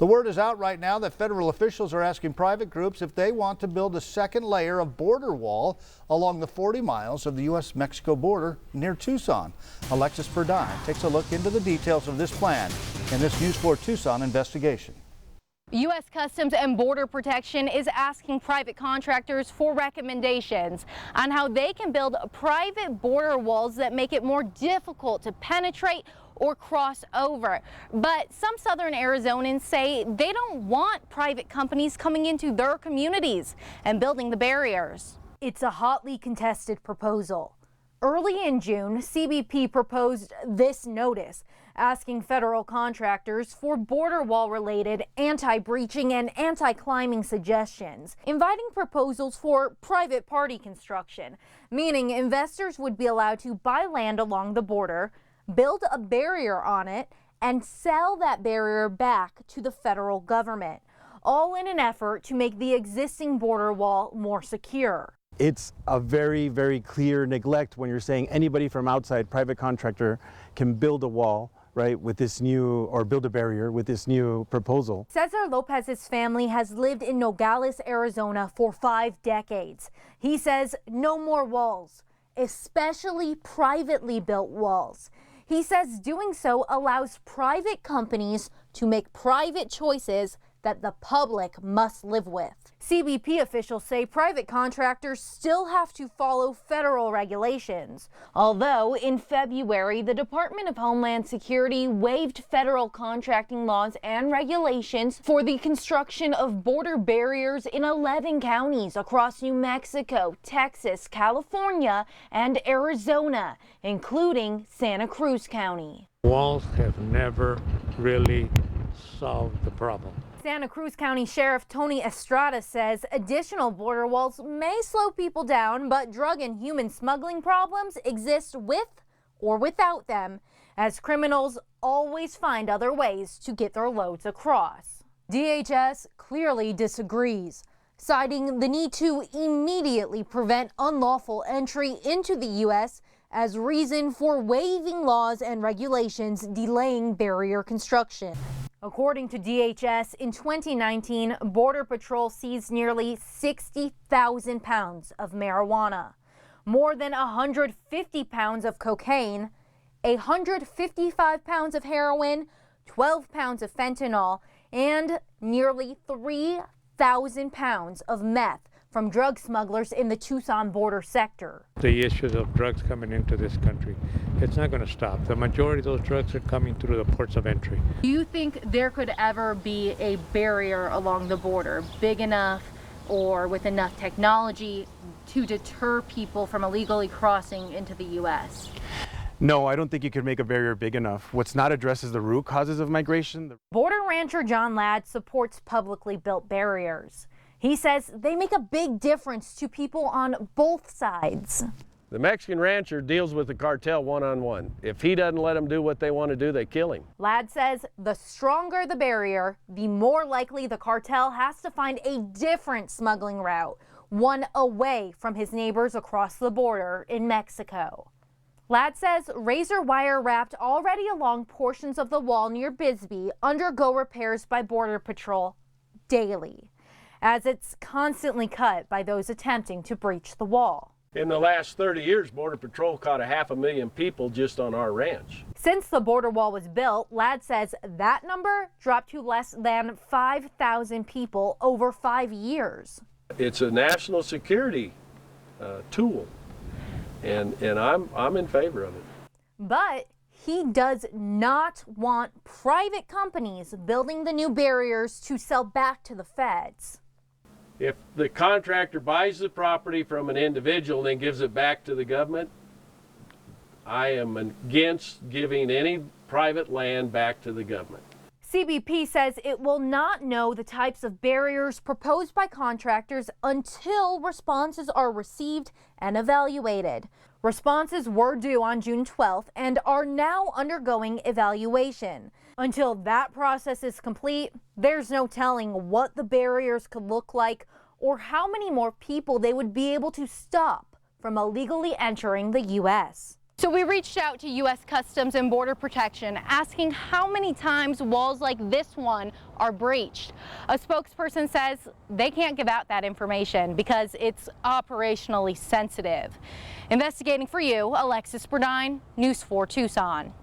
The word is out right now that federal officials are asking private groups if they want to build a second layer of border wall along the 40 miles of the U.S.-Mexico border near Tucson. Alexis Perdine takes a look into the details of this plan in this News 4 Tucson investigation. U.S. Customs and Border Protection is asking private contractors for recommendations on how they can build private border walls that make it more difficult to penetrate or cross over. But some southern Arizonans say they don't want private companies coming into their communities and building the barriers. It's a hotly contested proposal. Early in June, CBP proposed this notice asking federal contractors for border wall related anti-breaching and anti-climbing suggestions, inviting proposals for private party construction, meaning investors would be allowed to buy land along the border, build a barrier on it, and sell that barrier back to the federal government, all in an effort to make the existing border wall more secure. It's a very, very clear neglect when you're saying anybody from outside, private contractor, can build a wall, right, with this new, or build a barrier with this new proposal. Cesar Lopez's family has lived in Nogales, Arizona for 5 decades. He says no more walls, especially privately built walls. He says doing so allows private companies to make private choices that the public must live with. CBP officials say private contractors still have to follow federal regulations. Although in February, the Department of Homeland Security waived federal contracting laws and regulations for the construction of border barriers in 11 counties across New Mexico, Texas, California, and Arizona, including Santa Cruz County. Walls have never really solved the problem. Santa Cruz County Sheriff Tony Estrada says additional border walls may slow people down, but drug and human smuggling problems exist with or without them, as criminals always find other ways to get their loads across. DHS clearly disagrees, citing the need to immediately prevent unlawful entry into the U.S. as reason for waiving laws and regulations delaying barrier construction. According to DHS, in 2019, Border Patrol seized nearly 60,000 pounds of marijuana, more than 150 pounds of cocaine, 155 pounds of heroin, 12 pounds of fentanyl, and nearly 3,000 pounds of meth from drug smugglers in the Tucson border sector. The issues of drugs coming into this country, it's not going to stop. The majority of those drugs are coming through the ports of entry. Do you think there could ever be a barrier along the border big enough or with enough technology to deter people from illegally crossing into the U.S.? No, I don't think you could make a barrier big enough. What's not addressed is the root causes of migration. Border rancher John Ladd supports publicly built barriers. He says they make a big difference to people on both sides. The Mexican rancher deals with the cartel one-on-one. If he doesn't let them do what they want to do, they kill him. Ladd says the stronger the barrier, the more likely the cartel has to find a different smuggling route, one away from his neighbors across the border in Mexico. Ladd says razor wire wrapped already along portions of the wall near Bisbee undergo repairs by Border Patrol daily, as it's constantly cut by those attempting to breach the wall. In the last 30 years, Border Patrol caught 500,000 people just on our ranch. Since the border wall was built, Ladd says that number dropped to less than 5,000 people over 5 years. It's a national security tool, and I'm in favor of it. But he does not want private companies building the new barriers to sell back to the feds. If the contractor buys the property from an individual and then gives it back to the government, I am against giving any private land back to the government. CBP says it will not know the types of barriers proposed by contractors until responses are received and evaluated. Responses were due on June 12th and are now undergoing evaluation. Until that process is complete, there's no telling what the barriers could look like or how many more people they would be able to stop from illegally entering the U.S. So we reached out to U.S. Customs and Border Protection asking how many times walls like this one are breached. A spokesperson says they can't give out that information because it's operationally sensitive. Investigating for you, Alexis Burdine, News 4 Tucson.